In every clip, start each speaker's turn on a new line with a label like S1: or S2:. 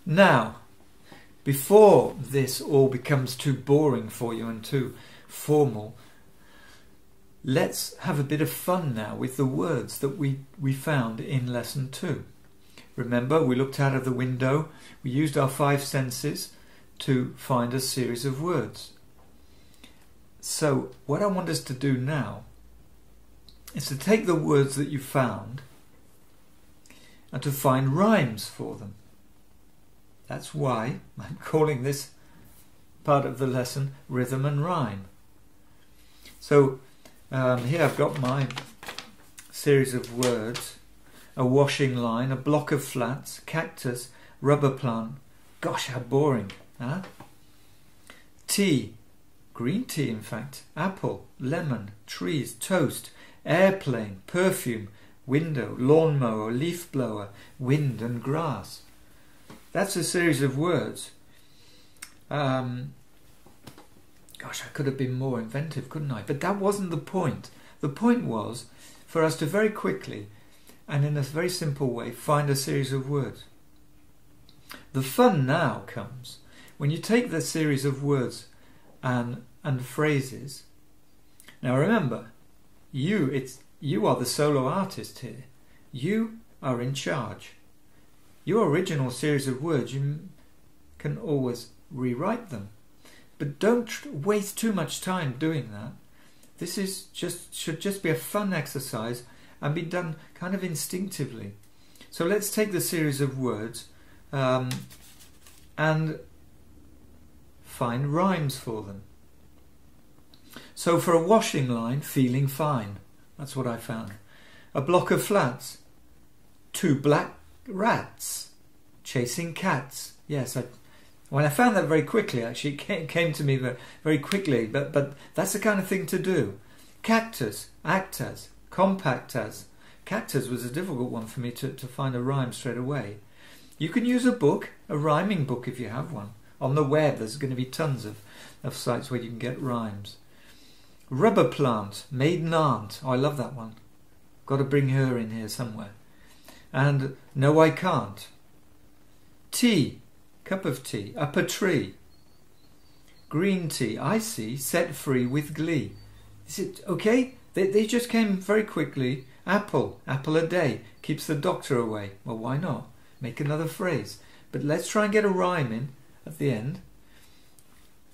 S1: Now, before this all becomes too boring for you and too formal, let's have a bit of fun now with the words that we found in lesson 2. Remember, we looked out of the window, we used our 5 senses to find a series of words. So what I want us to do now is to take the words that you found and to find rhymes for them. That's why I'm calling this part of the lesson Rhythm and Rhyme. So here I've got my series of words: a washing line, a block of flats, cactus, rubber plant. Gosh, how boring, huh? Tea, green tea in fact, apple, lemon, trees, toast, airplane, perfume, window, lawnmower, leaf blower, wind and grass. That's a series of words. Gosh, I could have been more inventive, couldn't I? But that wasn't the point. The point was for us to very quickly and in a very simple way find a series of words. The fun now comes when you take the series of words and phrases. Now remember, you are the solo artist here. You are in charge. Your original series of words, you can always rewrite them. But don't waste too much time doing that. This should just be a fun exercise and be done kind of instinctively. So let's take the series of words and find rhymes for them. So for a washing line, feeling fine. That's what I found. A block of flats, 2 black rats chasing cats. Yes, when I found that very quickly, actually, it came to me very quickly, but that's the kind of thing to do. Cactus, act as, compact as. Cactus was a difficult one for me to find a rhyme straight away. You can use a book, a rhyming book if you have one. On the web there's going to be tons of sites where you can get rhymes. Rubber plant, maiden aunt. Oh, I love that one. Got to bring her in here somewhere. And no, I can't. Tea, cup of tea, up a tree. Green tea, I see, set free with glee. Is it okay? They just came very quickly. Apple, apple a day, keeps the doctor away. Well, why not? Make another phrase. But let's try and get a rhyme in at the end.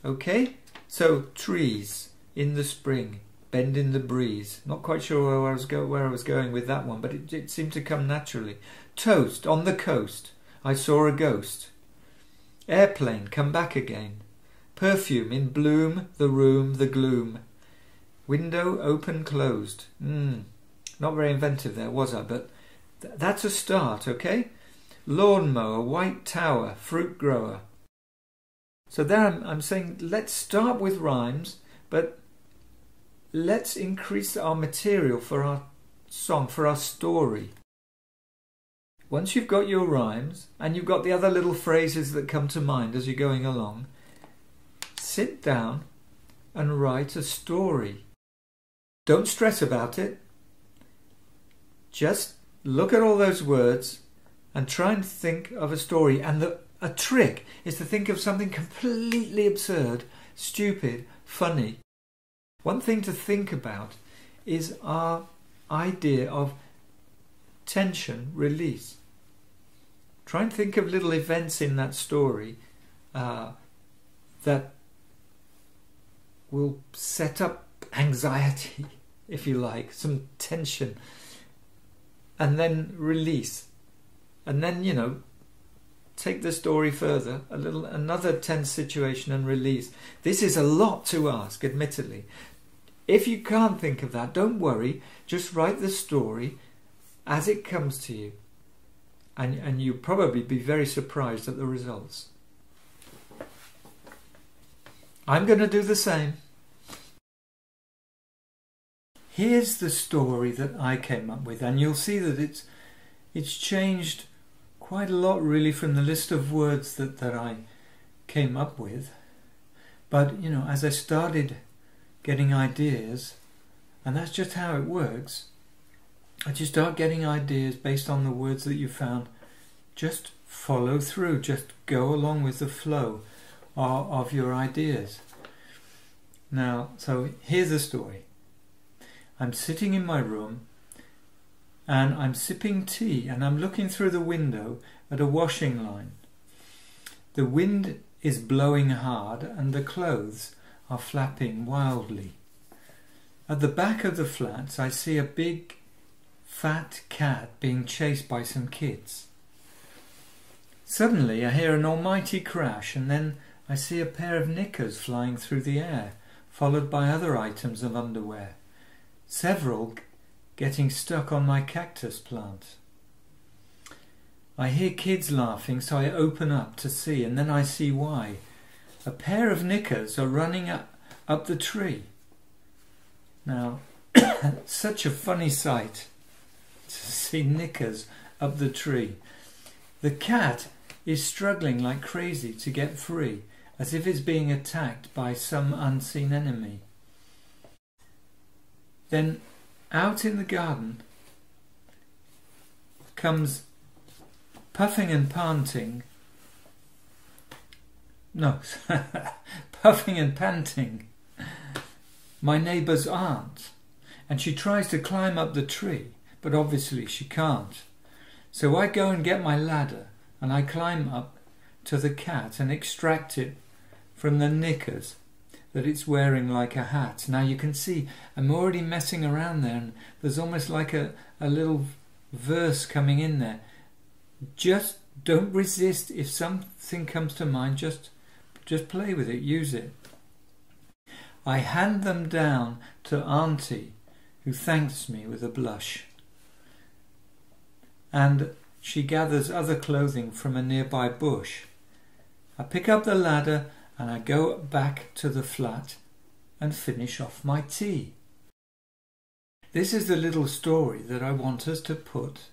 S1: Okay? So, trees, in the spring, bend in the breeze. Not quite sure where I was going with that one, but it seemed to come naturally. Toast, on the coast, I saw a ghost. Airplane, come back again. Perfume, in bloom, the room, the gloom. Window, open, closed. Not very inventive there, was I? But that's a start, okay? Lawnmower, white tower, fruit grower. So there I'm saying let's start with rhymes, but let's increase our material for our song, for our story. Once you've got your rhymes and you've got the other little phrases that come to mind as you're going along, sit down and write a story. Don't stress about it. Just look at all those words and try and think of a story. And a trick is to think of something completely absurd, stupid, funny. One thing to think about is our idea of tension release. Try and think of little events in that story that will set up anxiety, if you like, some tension, and then release. And then, you know, take the story further, another tense situation and release. This is a lot to ask, admittedly. If you can't think of that, don't worry. Just write the story as it comes to you. And you'll probably be very surprised at the results. I'm going to do the same. Here's the story that I came up with, and you'll see that it's changed quite a lot really from the list of words that I came up with. But, you know, as I started getting ideas, and that's just how it works, as you start getting ideas based on the words that you found just follow through, just go along with the flow of your ideas. Now, so here's the story. I'm sitting in my room and I'm sipping tea and I'm looking through the window at a washing line. The wind is blowing hard and the clothes are flapping wildly. At the back of the flats I see a big fat cat being chased by some kids. Suddenly I hear an almighty crash and then I see a pair of knickers flying through the air, followed by other items of underwear, several getting stuck on my cactus plant. I hear kids laughing, so I open up to see, and then I see why. A pair of knickers are running up the tree. Now, such a funny sight to see knickers up the tree. The cat is struggling like crazy to get free, as if it's being attacked by some unseen enemy. Then, out in the garden comes puffing and panting my neighbour's aunt, and she tries to climb up the tree, but obviously she can't. So I go and get my ladder and I climb up to the cat and extract it from the knickers that it's wearing like a hat. Now you can see I'm already messing around there, and there's almost like a little verse coming in there. Just don't resist. If something comes to mind, just play with it, use it. I hand them down to Auntie, who thanks me with a blush. And she gathers other clothing from a nearby bush. I pick up the ladder and I go back to the flat and finish off my tea. This is the little story that I want us to put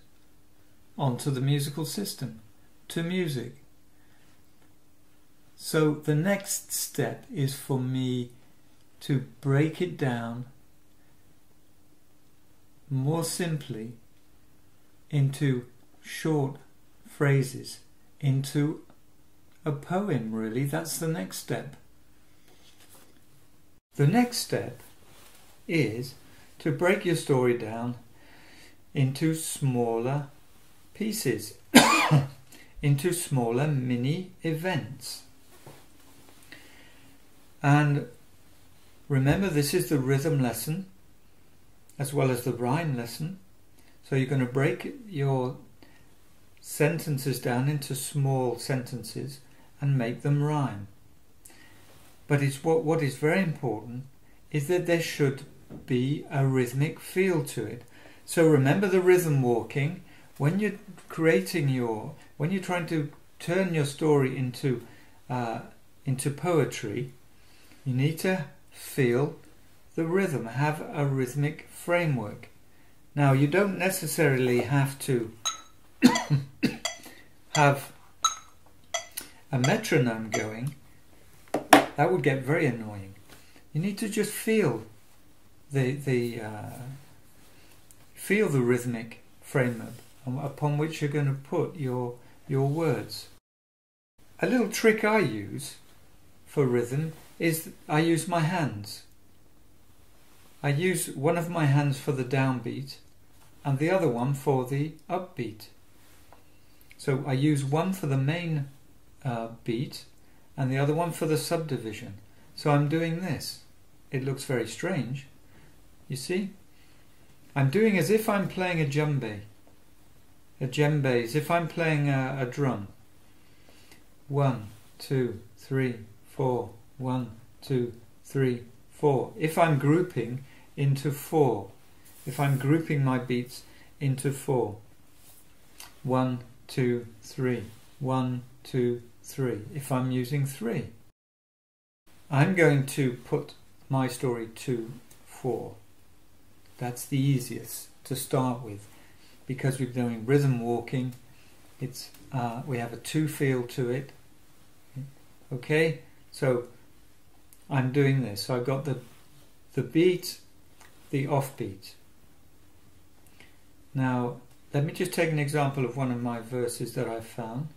S1: onto the musical system, to music. So the next step is for me to break it down more simply into short phrases, into a poem, really. That's the next step. The next step is to break your story down into smaller pieces, into smaller mini events. And remember, this is the rhythm lesson as well as the rhyme lesson. So you're going to break your sentences down into small sentences and make them rhyme. But it's what is very important is that there should be a rhythmic feel to it. So remember the rhythm walking. When you're when you're trying to turn your story into poetry, you need to feel the rhythm, have a rhythmic framework. Now, you don't necessarily have to have a metronome going. That would get very annoying. You need to just feel the rhythmic framework upon which you're going to put your words. A little trick I use for rhythm is I use my hands. I use one of my hands for the downbeat and the other one for the upbeat. So I use one for the main beat and the other one for the subdivision. So I'm doing this. It looks very strange. You see? I'm doing as if I'm playing a djembe. A djembe, as if I'm playing a drum. 1, 2, 3, 4. 1, 2, 3, 4. If I'm grouping into 4. If I'm grouping my beats into 4. 1, 2, 3. 1, 2, 3. If I'm using 3. I'm going to put my story to 4. That's the easiest to start with, because we're doing rhythm walking. It's we have a 2 feel to it. Okay, so I'm doing this. So I've got the beat, the offbeat. Now let me just take an example of one of my verses that I found.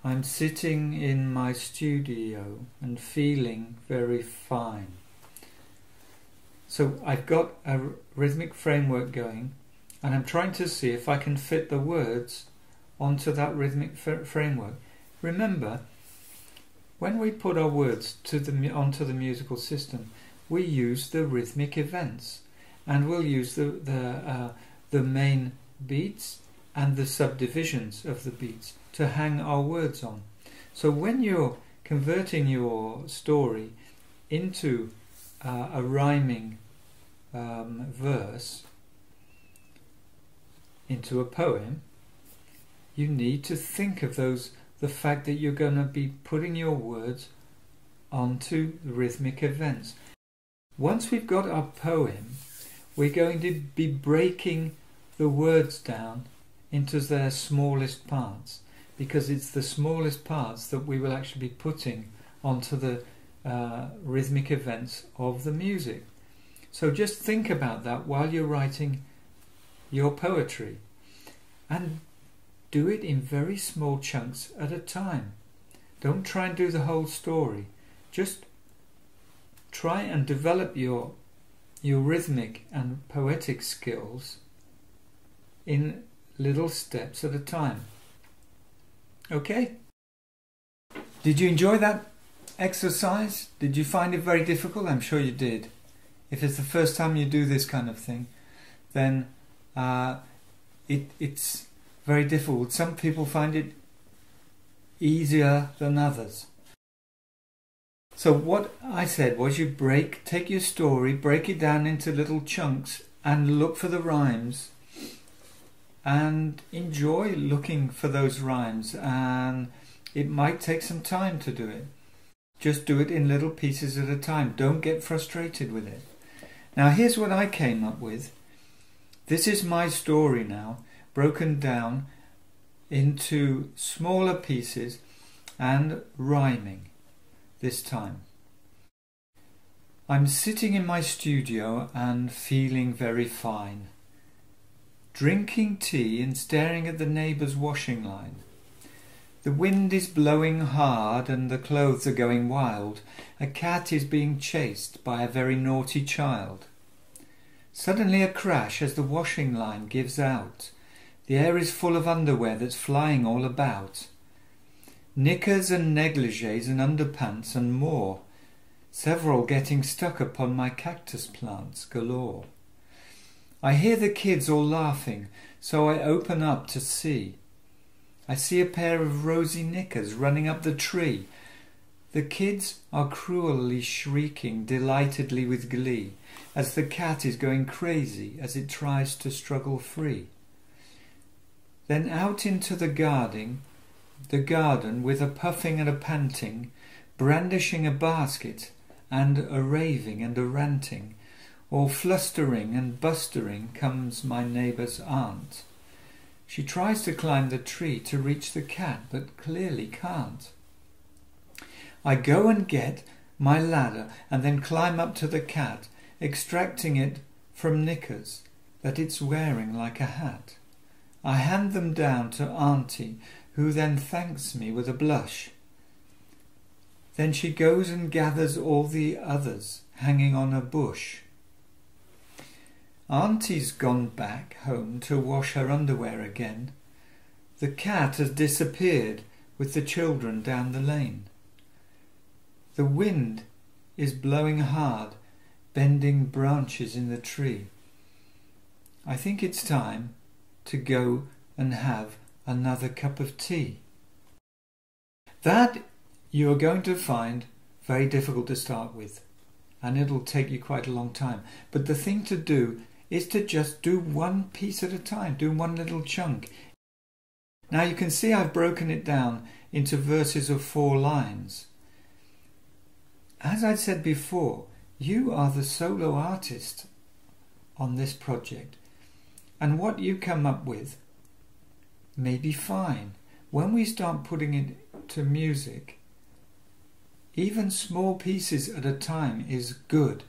S1: I'm sitting in my studio and feeling very fine. So I've got a rhythmic framework going, and I'm trying to see if I can fit the words onto that rhythmic framework. Remember, when we put our words onto the musical system, we use the rhythmic events, and we'll use the main beats and the subdivisions of the beats to hang our words on. So when you're converting your story into a rhyming verse, into a poem, you need to think of the fact that you're going to be putting your words onto rhythmic events. Once we've got our poem, we're going to be breaking the words down into their smallest parts, because it's the smallest parts that we will actually be putting onto the rhythmic events of the music. So just think about that while you're writing your poetry, and do it in very small chunks at a time. Don't try and do the whole story. Just try and develop your rhythmic and poetic skills in little steps at a time. Okay? Did you enjoy that exercise? Did you find it very difficult? I'm sure you did. If it's the first time you do this kind of thing, then it's very difficult. Some people find it easier than others. So what I said was you take your story, break it down into little chunks and look for the rhymes, and enjoy looking for those rhymes, and it might take some time to do it. Just do it in little pieces at a time. Don't get frustrated with it. Now here's what I came up with. This is my story now, broken down into smaller pieces and rhyming this time. I'm sitting in my studio and feeling very fine, drinking tea and staring at the neighbour's washing line. The wind is blowing hard and the clothes are going wild. A cat is being chased by a very naughty child. Suddenly a crash as the washing line gives out. The air is full of underwear that's flying all about. Knickers and negligées and underpants and more. Several getting stuck upon my cactus plants galore. I hear the kids all laughing, so I open up to see. I see a pair of rosy knickers running up the tree. The kids are cruelly shrieking delightedly with glee, as the cat is going crazy as it tries to struggle free. Then out into the garden with a puffing and a panting, brandishing a basket and a raving and a ranting, all flustering and bustering comes my neighbour's aunt. She tries to climb the tree to reach the cat, but clearly can't. I go and get my ladder and then climb up to the cat, extracting it from knickers that it's wearing like a hat. I hand them down to Auntie, who then thanks me with a blush. Then she goes and gathers all the others hanging on a bush. Auntie's gone back home to wash her underwear again. The cat has disappeared with the children down the lane. The wind is blowing hard, bending branches in the tree. I think it's time to go and have another cup of tea. That you are going to find very difficult to start with, and it'll take you quite a long time. But the thing to do is to just do one piece at a time, do one little chunk. Now you can see I've broken it down into verses of 4 lines. As I said before, you are the solo artist on this project, and what you come up with may be fine. When we start putting it to music, even small pieces at a time is good.